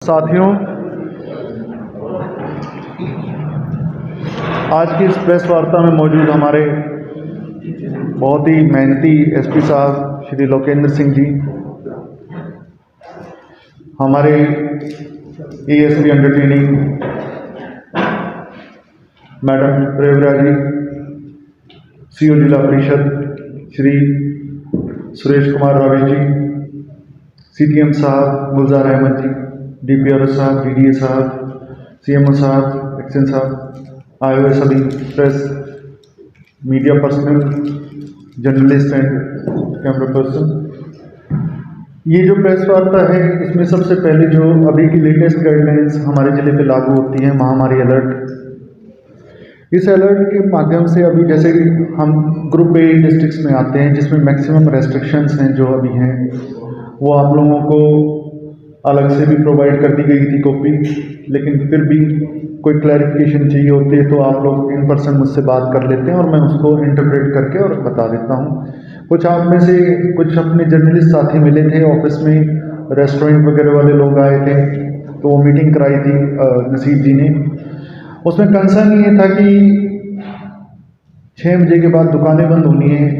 साथियों, आज की इस प्रेस वार्ता में मौजूद हमारे बहुत ही मेहनती एसपी साहब श्री लोकेंद्र सिंह जी, हमारे एएसपी अंडर ट्रेनिंग मैडम प्रेवरा जी, सीओ जिला परिषद श्री सुरेश कुमार रावी जी, सीटीएम साहब गुलजार अहमद जी, डीपीआरओ साहब, डीडीए साहब, सीएमओ साहब, एक्शन साहब, आए हुए सभी press, media personal, journalist and camera person. ये जो प्रेस वार्ता है, इसमें सबसे पहले जो अभी की लेटेस्ट गाइडलाइंस हमारे ज़िले पे लागू होती हैं, महामारी अलर्ट। इस अलर्ट के माध्यम से अभी जैसे हम ग्रुप ए डिस्ट्रिक्ट्स में आते हैं, जिसमें मैक्सिमम रेस्ट्रिक्शंस हैं जो अभी हैं, वो आप लोगों को अलग से भी प्रोवाइड कर दी गई थी कॉपी, लेकिन फिर भी कोई क्लैरिफिकेशन चाहिए होती है तो आप लोग इन पर्सन मुझसे बात कर लेते हैं और मैं उसको इंटरप्रेट करके और बता देता हूँ। कुछ आप में से कुछ अपने जर्नलिस्ट साथी मिले थे ऑफिस में, रेस्टोरेंट वगैरह वाले लोग आए थे, तो वो मीटिंग कराई थी नसीब जी ने। उसमें कंसर्न ये था कि 6 बजे के बाद दुकानें बंद होनी है,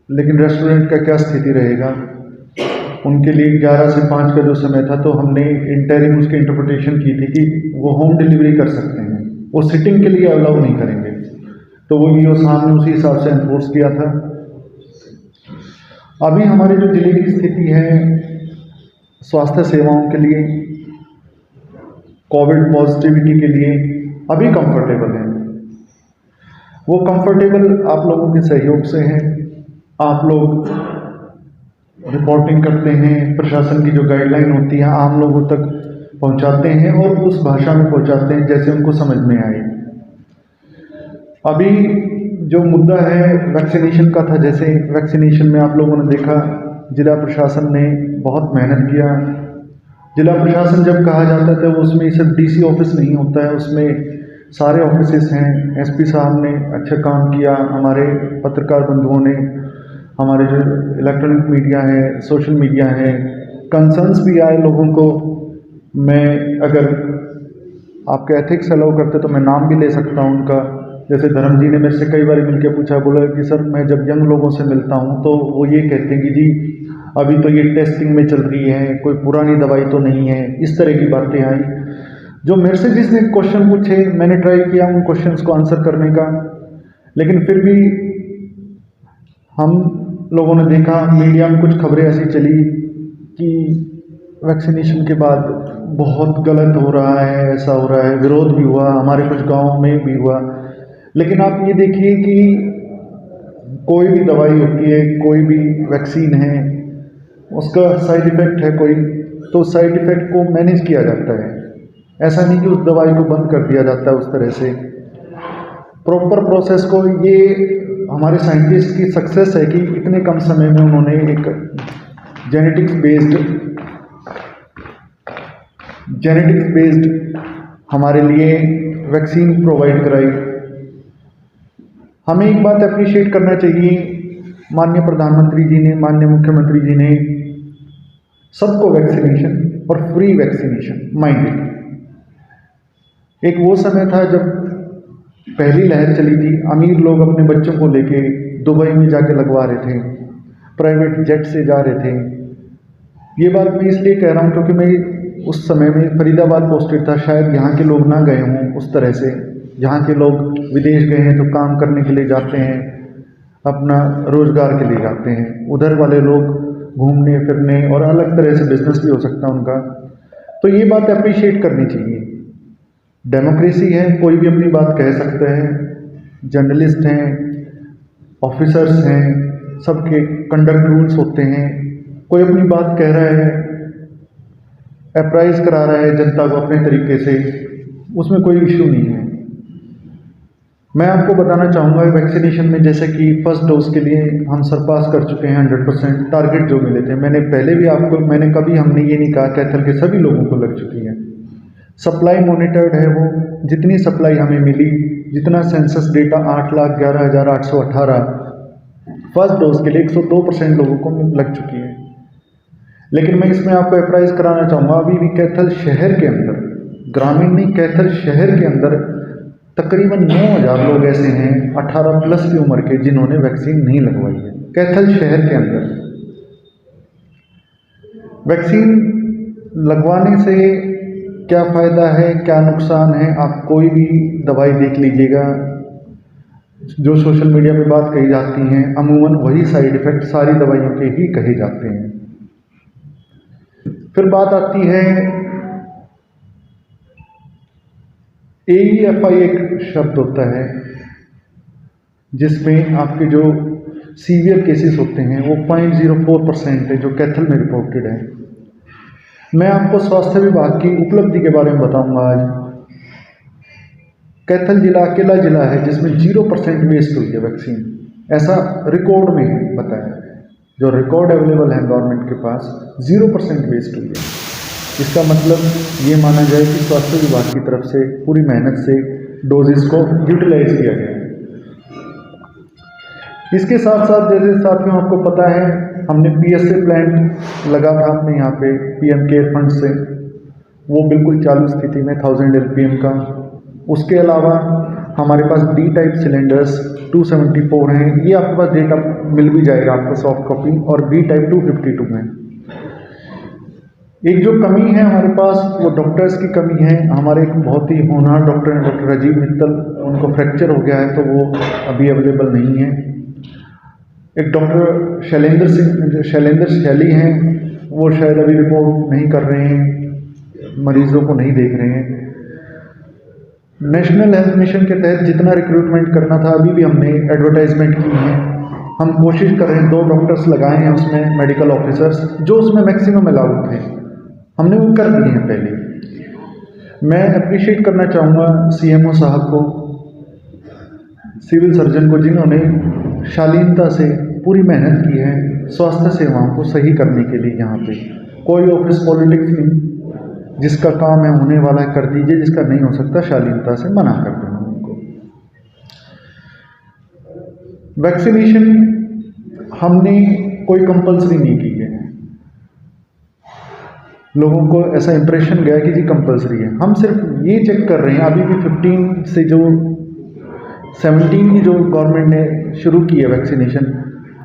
लेकिन रेस्टोरेंट का क्या स्थिति रहेगा। उनके लिए 11 से 5 का जो समय था, तो हमने इंटरिम उसकी इंटरप्रिटेशन की थी कि वो होम डिलीवरी कर सकते हैं, वो सिटिंग के लिए अलाउ नहीं करेंगे, तो वो ईओ साहब ने उसी हिसाब से एनफोर्स किया था। अभी हमारे जो जिले की स्थिति है स्वास्थ्य सेवाओं के लिए, कोविड पॉजिटिविटी के लिए अभी कंफर्टेबल है। वो कंफर्टेबल आप लोगों के सहयोग से है। आप लोग रिपोर्टिंग करते हैं, प्रशासन की जो गाइडलाइन होती है आम लोगों तक पहुंचाते हैं और उस भाषा में पहुंचाते हैं जैसे उनको समझ में आए। अभी जो मुद्दा है वैक्सीनेशन का था, जैसे वैक्सीनेशन में आप लोगों ने देखा जिला प्रशासन ने बहुत मेहनत किया। जिला प्रशासन जब कहा जाता है तो उसमें सिर्फ डीसी ऑफिस नहीं होता है, उसमें सारे ऑफिसेस हैं। एसपी साहब ने अच्छा काम किया, हमारे पत्रकार बंधुओं ने, हमारे जो इलेक्ट्रॉनिक मीडिया है, सोशल मीडिया है, कंसर्न्स भी आए लोगों को। मैं अगर आपके एथिक्स अलाउ करते तो मैं नाम भी ले सकता हूं उनका। जैसे धर्म जी ने मेरे से कई बार मिलकर पूछा, बोला कि सर मैं जब यंग लोगों से मिलता हूं तो वो ये कहते हैं कि जी अभी तो ये टेस्टिंग में चल रही है, कोई पुरानी दवाई तो नहीं है। इस तरह की बातें आई, जो मेरे से जिसने क्वेश्चन पूछे मैंने ट्राई किया उन क्वेश्चंस को आंसर करने का, लेकिन फिर भी हम लोगों ने देखा मीडिया में कुछ खबरें ऐसी चली कि वैक्सीनेशन के बाद बहुत गलत हो रहा है, ऐसा हो रहा है, विरोध भी हुआ, हमारे कुछ गाँव में भी हुआ। लेकिन आप ये देखिए कि कोई भी दवाई होती है, कोई भी वैक्सीन है, उसका साइड इफ़ेक्ट है कोई, तो साइड इफ़ेक्ट को मैनेज किया जाता है। ऐसा नहीं कि उस दवाई को बंद कर दिया जाता है उस तरह से। प्रॉपर प्रोसेस को, ये हमारे साइंटिस्ट की सक्सेस है कि इतने कम समय में उन्होंने एक जेनेटिक्स बेस्ड हमारे लिए वैक्सीन प्रोवाइड कराई। हमें एक बात अप्रिशिएट करना चाहिए, माननीय प्रधानमंत्री जी ने, माननीय मुख्यमंत्री जी ने सबको वैक्सीनेशन और फ्री वैक्सीनेशन माइंडेड। एक वो समय था जब पहली लहर चली थी, अमीर लोग अपने बच्चों को लेके दुबई में जाके लगवा रहे थे, प्राइवेट जेट से जा रहे थे। ये बात मैं इसलिए कह रहा हूँ क्योंकि मैं उस समय में फरीदाबाद पोस्टेड था, शायद यहाँ के लोग ना गए हों उस तरह से। यहाँ के लोग विदेश गए हैं तो काम करने के लिए जाते हैं, अपना रोजगार के लिए जाते हैं। उधर वाले लोग घूमने फिरने और अलग तरह से बिजनेस भी हो सकता है उनका। तो ये बात अप्रिशिएट करनी चाहिए। डेमोक्रेसी है, कोई भी अपनी बात कह सकता है। जर्नलिस्ट हैं, ऑफिसर्स हैं, सबके कंडक्ट रूल्स होते हैं। कोई अपनी बात कह रहा है, अप्राइज करा रहा है जनता को अपने तरीके से, उसमें कोई इशू नहीं है। मैं आपको बताना चाहूँगा वैक्सीनेशन में, जैसे कि फर्स्ट डोज के लिए हम सरपास कर चुके हैं 100% टारगेट जो मिले थे। मैंने पहले भी आपको, हमने ये नहीं कहा कैथल के सभी लोगों को लग चुकी है। सप्लाई मॉनिटर्ड है, वो जितनी सप्लाई हमें मिली, जितना सेंसस डेटा 8,11,818 फर्स्ट डोज के लिए 102% लोगों को लग चुकी है। लेकिन मैं इसमें आपको अप्राइज कराना चाहूँगा, अभी भी कैथल शहर के अंदर, ग्रामीण नहीं, कैथल शहर के अंदर तकरीबन 9,000 लोग ऐसे हैं 18 प्लस की उम्र के जिन्होंने वैक्सीन नहीं लगवाई है कैथल शहर के अंदर। वैक्सीन लगवाने से क्या फ़ायदा है, क्या नुकसान है, आप कोई भी दवाई देख लीजिएगा, जो सोशल मीडिया पे बात कही जाती हैं अमूमन वही साइड इफ़ेक्ट सारी दवाइयों के ही कहे जाते हैं। फिर बात आती है AEFI, एक शब्द होता है जिसमें आपके जो सीवियर केसेस होते हैं वो 0.04% है, जो कैथल में रिपोर्टेड है। मैं आपको स्वास्थ्य विभाग की उपलब्धि के बारे में बताऊंगा आज। कैथल जिला अकेला जिला है जिसमें 0% वेस्ट हुई है वैक्सीन, ऐसा रिकॉर्ड में बताया है। जो रिकॉर्ड अवेलेबल है गवर्नमेंट के पास 0% वेस्ट हुई है। इसका मतलब ये माना जाए कि स्वास्थ्य विभाग की तरफ से पूरी मेहनत से डोजेस को यूटिलाइज किया गया है। इसके साथ साथ जैसे साथियों आपको पता है हमने PSA प्लांट लगा था अपने यहाँ पे PM केयर फंड से, वो बिल्कुल चालू स्थिति में 1000 LPM का। उसके अलावा हमारे पास D टाइप सिलेंडर्स 274 हैं, ये आपके पास डेटा मिल भी जाएगा आपको सॉफ्ट कॉपी, और B टाइप 252 हैं। एक जो कमी है हमारे पास वो डॉक्टर्स की कमी है। हमारे एक बहुत ही होनहार डॉक्टर हैं डॉक्टर राजीव मित्तल, उनको फ्रैक्चर हो गया है तो वो अभी अवेलेबल नहीं है। एक डॉक्टर शैलेंद्र शैली हैं, वो शायद अभी रिपोर्ट नहीं कर रहे हैं, मरीजों को नहीं देख रहे हैं। नेशनल हेल्थ मिशन के तहत जितना रिक्रूटमेंट करना था अभी भी हमने एडवर्टाइजमेंट की है। हम कोशिश कर रहे हैं, 2 डॉक्टर्स लगाए हैं उसमें, मेडिकल ऑफिसर्स, जो उसमें मैक्सिमम अलाउड थे, हमने वो कर दिए हैं पहले। मैं अप्रिशिएट करना चाहूँगा CMO साहब को, सिविल सर्जन को, जिन्होंने शालीनता से पूरी मेहनत की है स्वास्थ्य सेवाओं को सही करने के लिए। यहाँ पे कोई ऑफिस पॉलिटिक्स नहीं, जिसका काम है होने वाला है कर दीजिए, जिसका नहीं हो सकता शालीनता से मना कर देना उनको। वैक्सीनेशन हमने कोई कंपल्सरी नहीं की है, लोगों को ऐसा इंप्रेशन गया कि जी कंपल्सरी है। हम सिर्फ ये चेक कर रहे हैं, अभी भी 15 से जो 17 की जो गवर्नमेंट ने शुरू की है वैक्सीनेशन,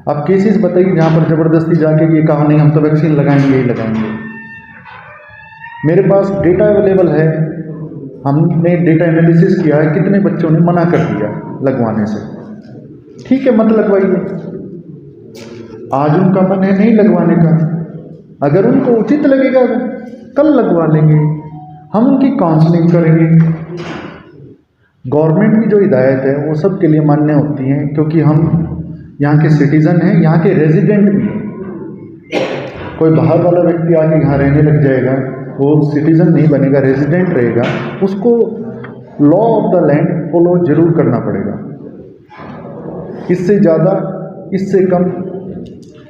आप केसेस बताइए जहाँ पर ज़बरदस्ती जाके ये कहा नहीं हम तो वैक्सीन लगाएंगे ही लगाएंगे। मेरे पास डेटा अवेलेबल है, हमने डेटा एनालिसिस किया है, कितने बच्चों ने मना कर दिया लगवाने से। ठीक है, मत लगवाइए, आज उनका मन है नहीं लगवाने का, अगर उनको उचित लगेगा कल लगवा लेंगे, हम उनकी काउंसलिंग करेंगे। गवर्नमेंट की जो हिदायत है वो सब के लिए मान्य होती हैं, क्योंकि हम यहाँ के सिटीज़न हैं, यहाँ के रेजिडेंट भी हैं। कोई बाहर वाला व्यक्ति आके यहाँ रहने लग जाएगा, वो सिटीज़न नहीं बनेगा, रेजिडेंट रहेगा, उसको law of the land follow जरूर करना पड़ेगा। इससे ज़्यादा इससे कम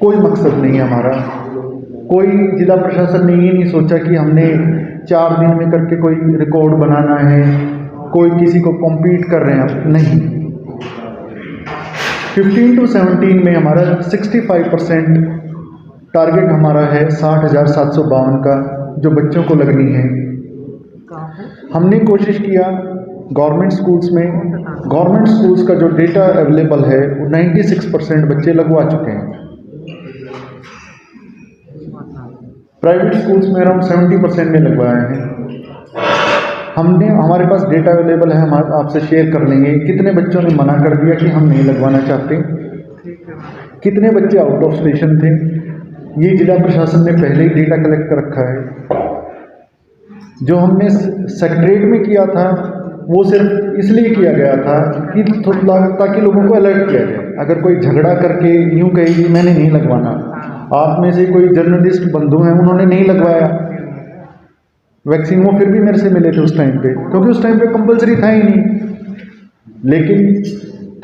कोई मकसद नहीं है हमारा। कोई जिला प्रशासन ने ये नहीं सोचा कि हमने 4 दिन में करके कोई रिकॉर्ड बनाना है, कोई किसी को कॉम्पीट कर रहे हैं, नहीं। 15 to 17 में हमारा 65% टारगेट हमारा है 60,752 का, जो बच्चों को लगनी है। हमने कोशिश किया गवर्नमेंट स्कूल्स का जो डेटा अवेलेबल है वो 96% बच्चे लगवा चुके हैं। प्राइवेट स्कूल्स में अराउंड 70% ने लगवाए हैं। हमारे पास डेटा अवेलेबल है, हम आपसे शेयर कर लेंगे कितने बच्चों ने मना कर दिया कि हम नहीं लगवाना चाहते, कितने बच्चे आउट ऑफ स्टेशन थे। ये जिला प्रशासन ने पहले ही डेटा कलेक्ट कर रखा है। जो हमने सेक्रेटरीट में किया था वो सिर्फ इसलिए किया गया था कि ताकि लोगों को अलर्ट किया जाए। अगर कोई झगड़ा करके यूँ कहे कि मैंने नहीं लगवाना, आप में से कोई जर्नलिस्ट बंधु हैं उन्होंने नहीं लगवाया वैक्सीन, वो फिर भी मेरे से मिले थे उस टाइम पे, क्योंकि उस टाइम पे कंपलसरी था ही नहीं। लेकिन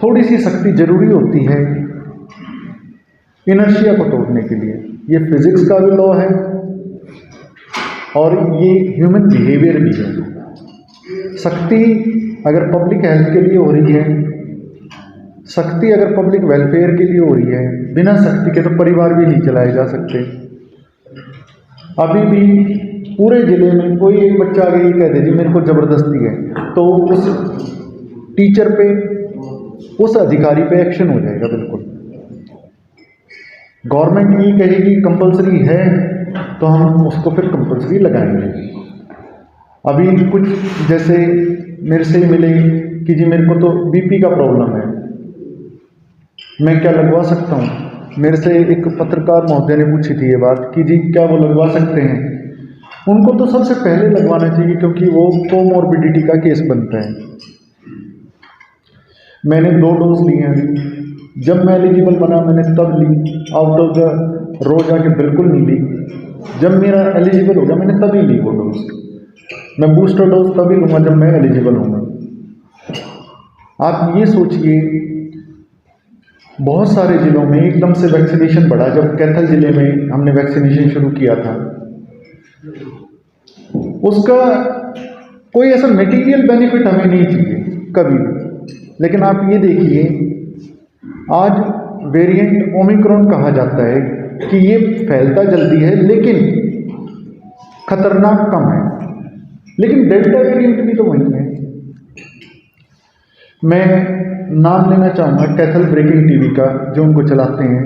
थोड़ी सी सख्ती जरूरी होती है इनर्शिया को तोड़ने के लिए। ये फिजिक्स का भी लॉ है और ये ह्यूमन बिहेवियर भी है। सख्ती अगर पब्लिक हेल्थ के लिए हो रही है, सख्ती अगर पब्लिक वेलफेयर के लिए हो रही है, बिना सख्ती के तो परिवार भी नहीं चलाए जा सकते। अभी भी पूरे ज़िले में कोई एक बच्चा आगे ये कह दे जी मेरे को ज़बरदस्ती है, तो उस टीचर पे, उस अधिकारी पे एक्शन हो जाएगा। बिल्कुल गवर्नमेंट ये कहेगी कंपलसरी है तो हम उसको फिर कंपलसरी लगाएंगे। अभी कुछ जैसे मेरे से मिले कि जी मेरे को तो बीपी का प्रॉब्लम है, मैं क्या लगवा सकता हूँ। मेरे से एक पत्रकार महोदय ने पूछी थी ये बात कि जी क्या वो लगवा सकते हैं। उनको तो सबसे पहले लगवाना चाहिए क्योंकि वो कोमॉर्बिडिटी का केस बनता है। मैंने 2 डोज लिए हैं। जब मैं एलिजिबल बना मैंने तब ली, आउट ऑफ द रोज आके बिल्कुल नहीं ली। जब मेरा एलिजिबल होगा मैंने तभी ली वो डोज। मैं बूस्टर डोज तभी लूँगा जब मैं एलिजिबल होऊंगा। आप ये सोचिए, बहुत सारे ज़िलों में एकदम से वैक्सीनेशन बढ़ा। जब कैथल ज़िले में हमने वैक्सीनेशन शुरू किया था, उसका कोई ऐसा मटेरियल बेनिफिट हमें नहीं चाहिए कभी भी। लेकिन आप ये देखिए, आज वेरिएंट ओमिक्रॉन कहा जाता है कि ये फैलता जल्दी है लेकिन खतरनाक कम है, लेकिन डेल्टा वेरिएंट भी तो वही है। मैं नाम लेना चाहूँगा कैथल ब्रेकिंग टीवी का, जो उनको चलाते हैं,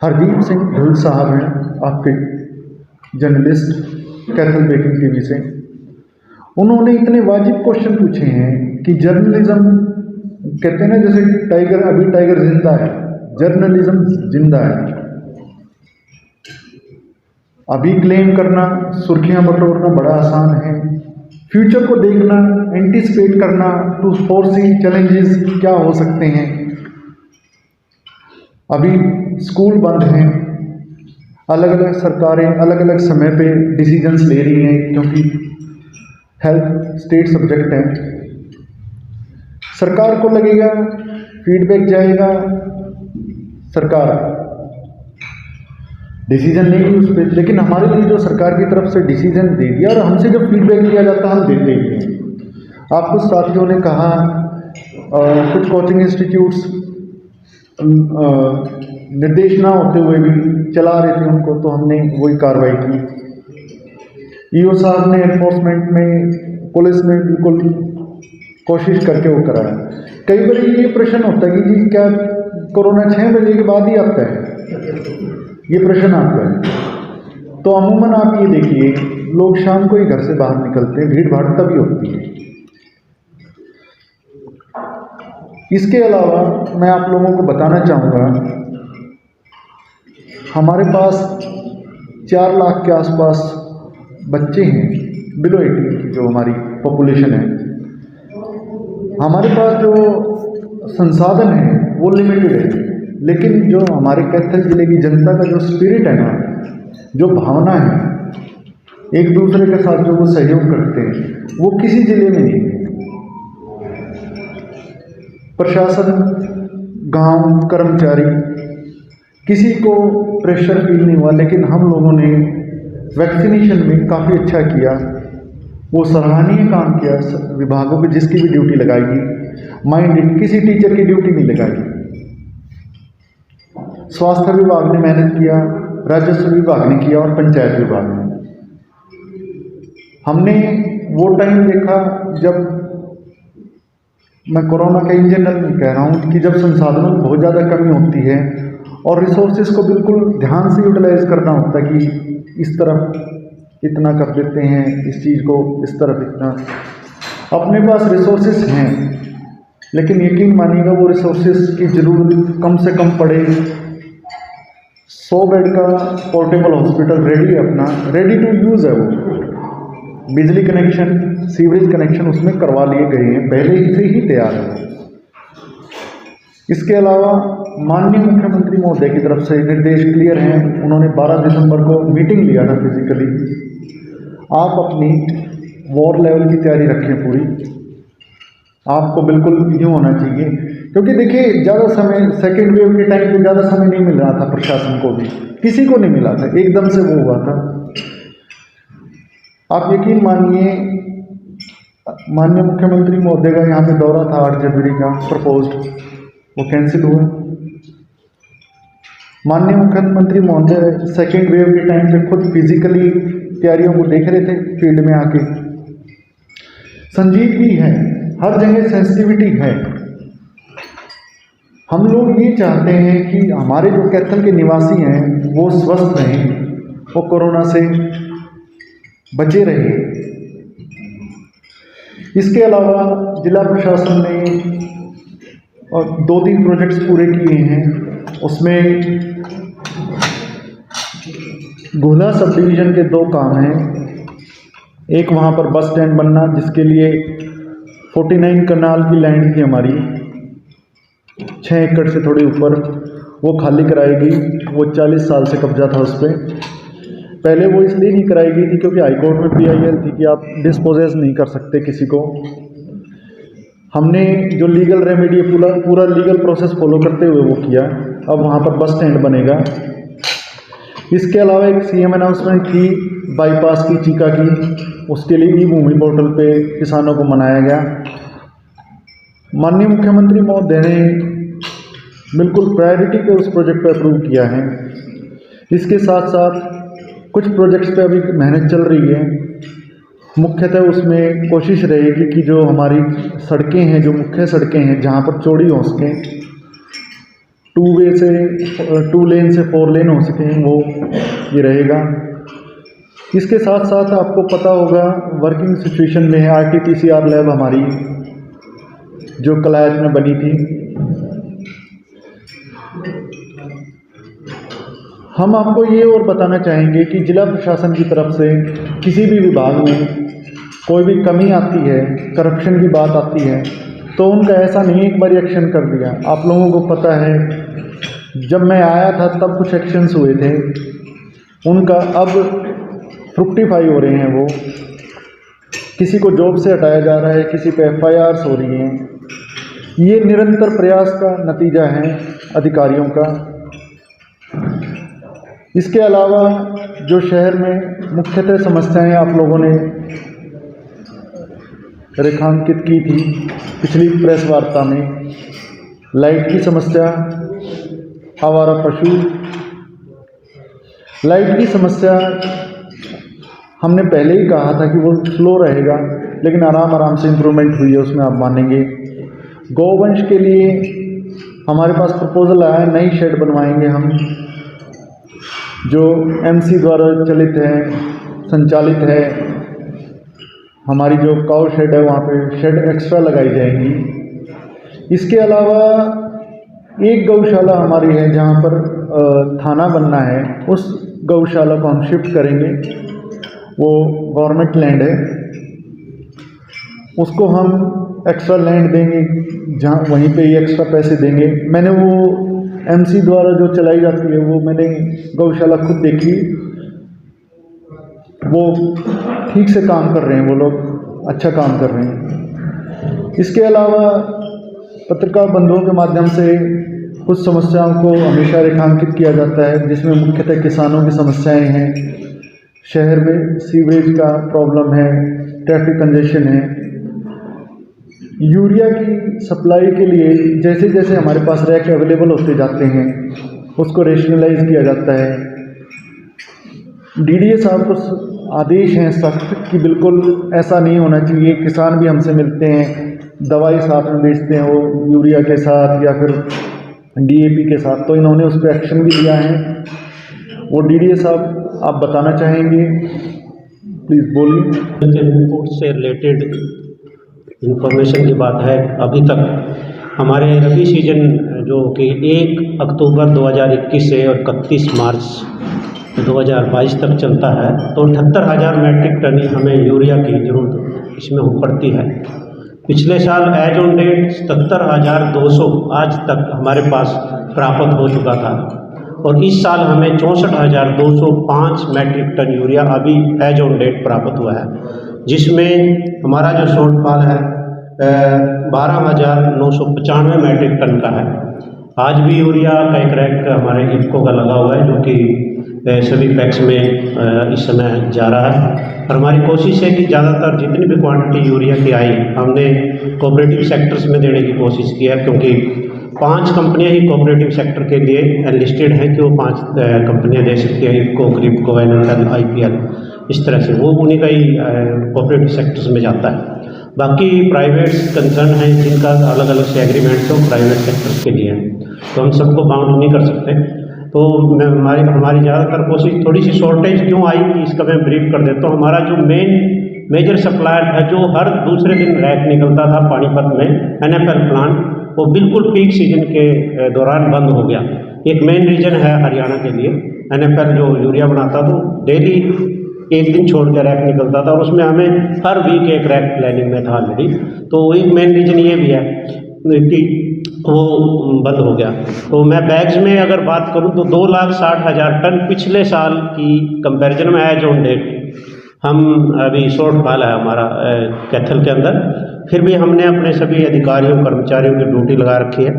हरदीप सिंह ढुल साहब हैं, आपके जर्नलिस्ट कैथल ब्रेकिंग टीवी से। उन्होंने इतने वाजिब क्वेश्चन पूछे हैं कि जर्नलिज्म, कहते हैं ना जैसे टाइगर, अभी टाइगर जिंदा है, जर्नलिज्म जिंदा है। अभी क्लेम करना, सुर्खियां बटोरना बड़ा आसान है, फ्यूचर को देखना, एंटीसिपेट करना, टू फोरसी चैलेंजेस क्या हो सकते हैं। अभी स्कूल बंद हैं, अलग अलग सरकारें अलग अलग समय पे डिसीजंस ले रही हैं क्योंकि हेल्थ स्टेट सब्जेक्ट है। सरकार को लगेगा, फीडबैक जाएगा, सरकार डिसीजन लेगी उस पर। लेकिन हमारे लिए जो सरकार की तरफ से डिसीजन दे दिया और हमसे जो फीडबैक लिया जाता है हम देते ही हैं। आप कुछ साथियों ने कहा कुछ कोचिंग इंस्टीट्यूट्स निर्देश ना होते हुए भी चला रहे थे उनको, तो हमने वही कार्रवाई की। ईओ साहब ने एनफोर्समेंट में, पुलिस ने बिल्कुल कोशिश करके वो कराया। कई बार ये प्रश्न होता है कि जी क्या कोरोना 6 बजे के बाद ही आता है, ये प्रश्न आता है। तो अमूमन आप ये देखिए, लोग शाम को ही घर से बाहर निकलते हैं, भीड़ भाड़ तभी होती है। इसके अलावा मैं आप लोगों को बताना चाहूँगा, हमारे पास 4 लाख के आसपास बच्चे हैं बिलो 18 की, जो हमारी पॉपुलेशन है। हमारे पास जो संसाधन है वो लिमिटेड है, लेकिन जो हमारे कैथल जिले की जनता का जो स्पिरिट है ना, जो भावना है, एक दूसरे के साथ जो वो सहयोग करते हैं, वो किसी जिले में नहीं है। प्रशासन, गांव, कर्मचारी, किसी को प्रेशर फील नहीं हुआ, लेकिन हम लोगों ने वैक्सीनेशन में काफ़ी अच्छा किया, वो सराहनीय काम किया। विभागों पे जिसकी भी ड्यूटी लगाएगी, माइंडेड, किसी टीचर की ड्यूटी नहीं लगाएगी। स्वास्थ्य विभाग ने मेहनत किया, राजस्व विभाग ने किया और पंचायत विभाग ने। हमने वो टाइम देखा जब, मैं कोरोना का इन जनरल नहीं कह रहा हूँ, कि जब संसाधनों की बहुत ज़्यादा कमी होती है और रिसोर्सेज को बिल्कुल ध्यान से यूटिलाइज करना होता है कि इस तरफ इतना कर देते हैं, इस चीज़ को इस तरफ इतना। अपने पास रिसोर्सेज हैं, लेकिन यकीन मानिएगा वो रिसोर्सेज की ज़रूरत कम से कम पड़े। 100 बेड का पोर्टेबल हॉस्पिटल रेडी है, अपना रेडी टू यूज़ है वो। बिजली कनेक्शन, सीवरेज कनेक्शन उसमें करवा लिए गए हैं, पहले से ही तैयार है। इसके अलावा माननीय मुख्यमंत्री महोदय की तरफ से निर्देश क्लियर हैं। उन्होंने 12 दिसंबर को मीटिंग लिया था फिजिकली। आप अपनी वॉर लेवल की तैयारी रखें पूरी। आपको बिल्कुल यूँ होना चाहिए, क्योंकि देखिए ज़्यादा समय, सेकेंड वेव के टाइम पे ज़्यादा समय नहीं मिल रहा था, प्रशासन को भी, किसी को नहीं मिला था, एकदम से वो हुआ था। आप यकीन मानिए, माननीय मुख्यमंत्री महोदय का यहाँ पे दौरा था 8 जनवरी का प्रपोज्ड, वो कैंसिल हुआ। माननीय मुख्यमंत्री महोदय सेकेंड वेव के टाइम पे खुद फिजिकली तैयारियों को देख रहे थे फील्ड में आके। संजीदगी है, हर जगह सेंसिटिविटी है। हम लोग ये चाहते हैं कि हमारे जो कैथल के निवासी हैं वो स्वस्थ रहें, वो कोरोना से बचे रहें। इसके अलावा जिला प्रशासन ने 2-3 प्रोजेक्ट्स पूरे किए हैं। उसमें गोला सब डिवीज़न के 2 काम हैं। एक वहाँ पर बस स्टैंड बनना, जिसके लिए 49 कनाल की लैंड थी हमारी 6 एकड़ से थोड़ी ऊपर, वो खाली कराई गई। वो 40 साल से कब्जा था उस पर। पहले वो इसलिए नहीं कराई गई थी क्योंकि हाईकोर्ट में PIL थी कि आप डिस्पोजेस नहीं कर सकते किसी को। हमने जो लीगल रेमेडी पूरा लीगल प्रोसेस फॉलो करते हुए वो किया। अब वहाँ पर बस स्टैंड बनेगा। इसके अलावा एक CM अनाउंसमेंट थी बाईपास की, चीका की, उसके लिए भी भूमि पोर्टल पे किसानों को मनाया गया। माननीय मुख्यमंत्री महोदय ने बिल्कुल प्रायोरिटी पे उस प्रोजेक्ट पे अप्रूव किया है। इसके साथ साथ कुछ प्रोजेक्ट्स पे अभी मेहनत चल रही है। मुख्यतः उसमें कोशिश रहेगी कि जो हमारी सड़कें हैं, जो मुख्य सड़कें हैं जहाँ पर चौड़ी हो सकें, 2 लेन से 4 लेन हो सकें, वो ये रहेगा। इसके साथ साथ आपको पता होगा वर्किंग सिचुएशन में है RT-PCR लैब हमारी जो कलायत में बनी थी। हम आपको ये और बताना चाहेंगे कि जिला प्रशासन की तरफ से किसी भी विभाग में कोई भी कमी आती है, करप्शन की बात आती है, तो उनका ऐसा नहीं एक बार एक्शन कर दिया। आप लोगों को पता है जब मैं आया था तब कुछ एक्शंस हुए थे, उनका अब फ्रुक्टिफाई हो रहे हैं। वो किसी को जॉब से हटाया जा रहा है, किसी पे FIRs हो रही हैं। ये निरंतर प्रयास का नतीजा है अधिकारियों का। इसके अलावा जो शहर में मुख्यतः समस्याएं आप लोगों ने रेखांकित की थी पिछली प्रेस वार्ता में, लाइट की समस्या, आवारा पशु। लाइट की समस्या हमने पहले ही कहा था कि वो स्लो रहेगा, लेकिन आराम से इम्प्रूवमेंट हुई है, उसमें आप मानेंगे। गौवंश के लिए हमारे पास प्रपोजल आया है, नई शेड बनवाएंगे हम, जो MC द्वारा चलित है, संचालित है। हमारी जो काउ शेड है वहाँ पे शेड एक्स्ट्रा लगाई जाएंगी। इसके अलावा एक गौशाला हमारी है जहाँ पर थाना बनना है, उस गौशाला को हम शिफ्ट करेंगे। वो गवर्नमेंट लैंड है, उसको हम एक्स्ट्रा लैंड देंगे, जहाँ वहीं पे ही एक्स्ट्रा पैसे देंगे। मैंने वो MC द्वारा जो चलाई जाती है वो मैंने गौशाला खुद देखी, वो ठीक से काम कर रहे हैं, वो लोग अच्छा काम कर रहे हैं। इसके अलावा पत्रकार बंधुओं के माध्यम से कुछ समस्याओं को हमेशा रेखांकित किया जाता है, जिसमें मुख्यतः किसानों की समस्याएं हैं। शहर में सीवरेज का प्रॉब्लम है, ट्रैफिक कंजेशन है। यूरिया की सप्लाई के लिए जैसे जैसे हमारे पास रैक अवेलेबल होते जाते हैं, उसको रेशनलाइज किया जाता है। DDA साहब को आदेश हैं सख्त कि बिल्कुल ऐसा नहीं होना चाहिए। किसान भी हमसे मिलते हैं, दवाई साथ में बेचते हैं वो यूरिया के साथ या फिर DAP के साथ, तो इन्होंने उस पर एक्शन भी लिया है। वो DDA साहब आप बताना चाहेंगे, प्लीज़ बोलिए। रिपोर्ट से रिलेटेड इंफॉर्मेशन की बात है, अभी तक हमारे रबी सीजन जो कि 1 अक्टूबर 2021 से और 31 मार्च 2022 तक चलता है, तो 78,000 मैट्रिक टन हमें यूरिया की ज़रूरत इसमें पड़ती है। पिछले साल एज ऑन डेट 77,200 आज तक हमारे पास प्राप्त हो चुका था, और इस साल हमें 64,205 मैट्रिक टन यूरिया अभी एज ऑन डेट प्राप्त हुआ है, जिसमें हमारा जो शॉर्टफॉल है 12,995 मैट्रिक टन का है। आज भी यूरिया का एक रैक हमारे इफ्को का लगा हुआ है, जो कि सभी पैक्स में इस समय जा रहा है। और हमारी कोशिश है कि ज़्यादातर जितनी भी क्वांटिटी यूरिया की आई हमने कोऑपरेटिव सेक्टर्स में देने की कोशिश की है, क्योंकि 5 कंपनियां ही कोऑपरेटिव सेक्टर के लिए एनलिस्टेड हैं कि वो 5 कंपनियां दे सकती हैं, इफको, क्रिप्को, एनएफएल, आईपीएल, इस तरह से वो उन्हीं का ही कोऑपरेटिव सेक्टर्स में जाता है। बाकी प्राइवेट कंसर्न हैं जिनका अलग अलग से एग्रीमेंट्स हो प्राइवेट सेक्टर्स के लिए हैं, तो हम सबको बाउंड नहीं कर सकते। तो मैं हमारी ज़्यादातर कोशिश, थोड़ी सी शॉर्टेज क्यों आई कि इसका मैं ब्रीफ कर देता हूँ। हमारा जो मेजर सप्लायर है जो हर दूसरे दिन रैक निकलता था पानीपत में, एनएफएल प्लांट, वो बिल्कुल पीक सीजन के दौरान बंद हो गया। एक मेन रीजन है हरियाणा के लिए, एनएफएल जो यूरिया बनाता था डेली एक दिन छोड़ कर रैक निकलता था और उसमें हमें हर वीक एक रैक प्लानिंग में था ऑलरेडी। तो एक मेन रीजन ये भी है कि वो बंद हो गया। तो मैं बैग्स में अगर बात करूं तो 2,60,000 टन पिछले साल की कंपैरिजन में एज ऑन डेट हम अभी शॉर्टफॉल है हमारा कैथल के अंदर। फिर भी हमने अपने सभी अधिकारियों कर्मचारियों की ड्यूटी लगा रखी है।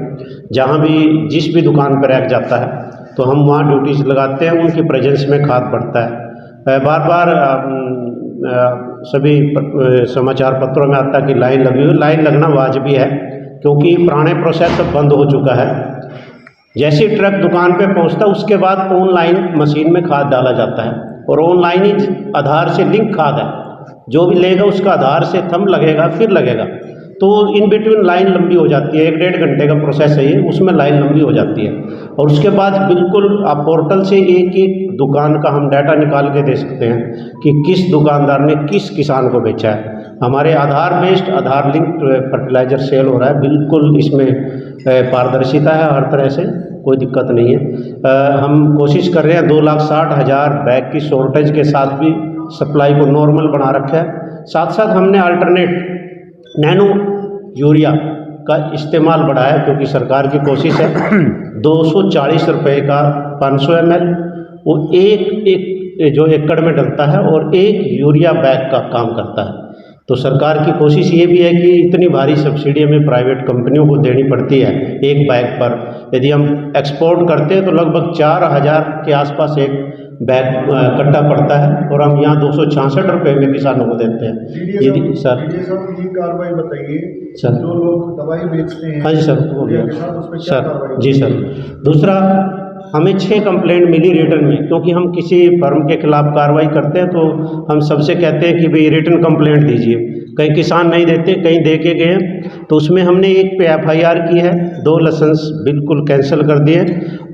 जहाँ भी जिस भी दुकान पर रैक जाता है तो हम वहाँ ड्यूटीज लगाते हैं, उनकी प्रेजेंस में खाद बढ़ता है। बार बार सभी समाचार पत्रों में आता है कि लाइन लगी हुई, लाइन लगना वाजिबी है क्योंकि पुराने प्रोसेस सब बंद हो चुका है। जैसे ट्रक दुकान पे पहुंचता उसके बाद ऑनलाइन मशीन में खाद डाला जाता है और ऑनलाइन ही आधार से लिंक खाद है, जो भी लेगा उसका आधार से थंब लगेगा फिर लगेगा। तो इन बिटवीन लाइन लंबी हो जाती है, 1-1.5 घंटे का प्रोसेस है ये, उसमें लाइन लंबी हो जाती है। और उसके बाद बिल्कुल आप पोर्टल से एक एक दुकान का हम डाटा निकाल के दे सकते हैं कि किस दुकानदार ने किस किसान को बेचा है। हमारे आधार बेस्ड, आधार लिंक्ड फर्टिलाइज़र सेल हो रहा है, बिल्कुल इसमें पारदर्शिता है, हर तरह से कोई दिक्कत नहीं है। हम कोशिश कर रहे हैं 2,60,000 बैग की शॉर्टेज के साथ भी सप्लाई को नॉर्मल बना रखा है। साथ साथ हमने अल्टरनेट नैनो यूरिया का इस्तेमाल बढ़ाया क्योंकि सरकार की कोशिश है 240 रुपये का 500 ml वो एक जो एकड़ में डलता है और एक यूरिया बैग का काम करता है। तो सरकार की कोशिश ये भी है कि इतनी भारी सब्सिडी हमें प्राइवेट कंपनियों को देनी पड़ती है एक बैग पर। यदि हम एक्सपोर्ट करते हैं तो लगभग 4,000 के आसपास एक बैग कट्टा पड़ता है और हम यहाँ 266 रुपये में किसानों को देते हैं। यदि सर ये कार्रवाई बताइए सर, जो लोग दवाई बेचते हैं, हाँ जी सर, हो गया सर जी सर। दूसरा, हमें 6 कंप्लेंट मिली रिटर्न में, क्योंकि हम किसी फर्म के खिलाफ कार्रवाई करते हैं तो हम सबसे कहते हैं कि भाई रिटर्न कंप्लेंट दीजिए। कहीं किसान नहीं देते, कहीं दे के गए, तो उसमें हमने एक पे FIR की है, 2 लाइसेंस बिल्कुल कैंसिल कर दिए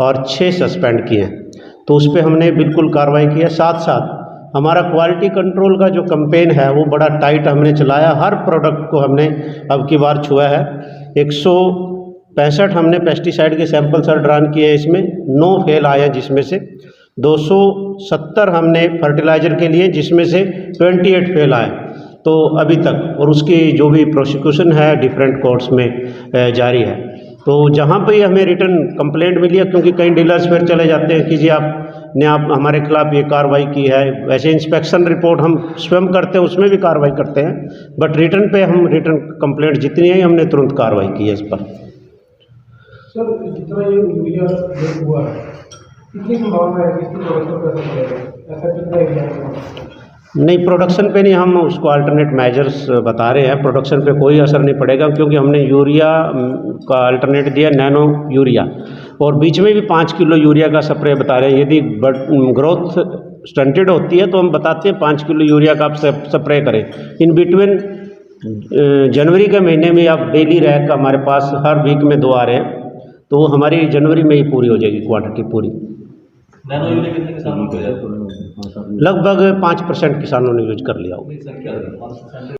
और 6 सस्पेंड किए हैं। तो उस पर हमने बिल्कुल कार्रवाई की है। साथ साथ हमारा क्वालिटी कंट्रोल का जो कैंपेन है वो बड़ा टाइट हमने चलाया। हर प्रोडक्ट को हमने अब की बार छुआ है। 165 हमने पेस्टिसाइड के सैंपल सर ड्रान किए हैं, इसमें 9 फेल आए हैं, जिसमें से 270 हमने फर्टिलाइज़र के लिए, जिसमें से 28 फेल आए तो अभी तक। और उसकी जो भी प्रोसिक्यूशन है डिफरेंट कोर्ट्स में जारी है। तो जहाँ पे हमें रिटर्न कंप्लेंट मिली है, क्योंकि कई डीलर्स फिर चले जाते हैं कि जी आपने हमारे खिलाफ ये कार्रवाई की है। वैसे इंस्पेक्शन रिपोर्ट हम स्वयं करते हैं, उसमें भी कार्रवाई करते हैं, बट रिटर्न पे हम रिटर्न कंप्लेंट जितनी है हमने तुरंत कार्रवाई की है इस पर। सर, जितना ये यूरिया हुआ है, कितनी संभावना है कि इसकी प्रोडक्शन कर सकते हैं? ऐसा कितना एरिया? नहीं, प्रोडक्शन पे नहीं, हम उसको अल्टरनेट मेजर्स बता रहे हैं। प्रोडक्शन पे कोई असर नहीं पड़ेगा क्योंकि हमने यूरिया का अल्टरनेट दिया नैनो यूरिया, और बीच में भी 5 किलो यूरिया का स्प्रे बता रहे हैं। यदि ग्रोथ स्टंटेड होती है तो हम बताते हैं 5 किलो यूरिया का आप स्प्रे करें। इन बिटवीन जनवरी के महीने में आप डेली रैक हमारे पास हर वीक में 2 आ रहे हैं, तो हमारी जनवरी में ही पूरी हो जाएगी क्वांटिटी पूरी। नैनो यूरिया कितने किसानों को? लगभग 5% किसानों ने यूज कर लिया होगा।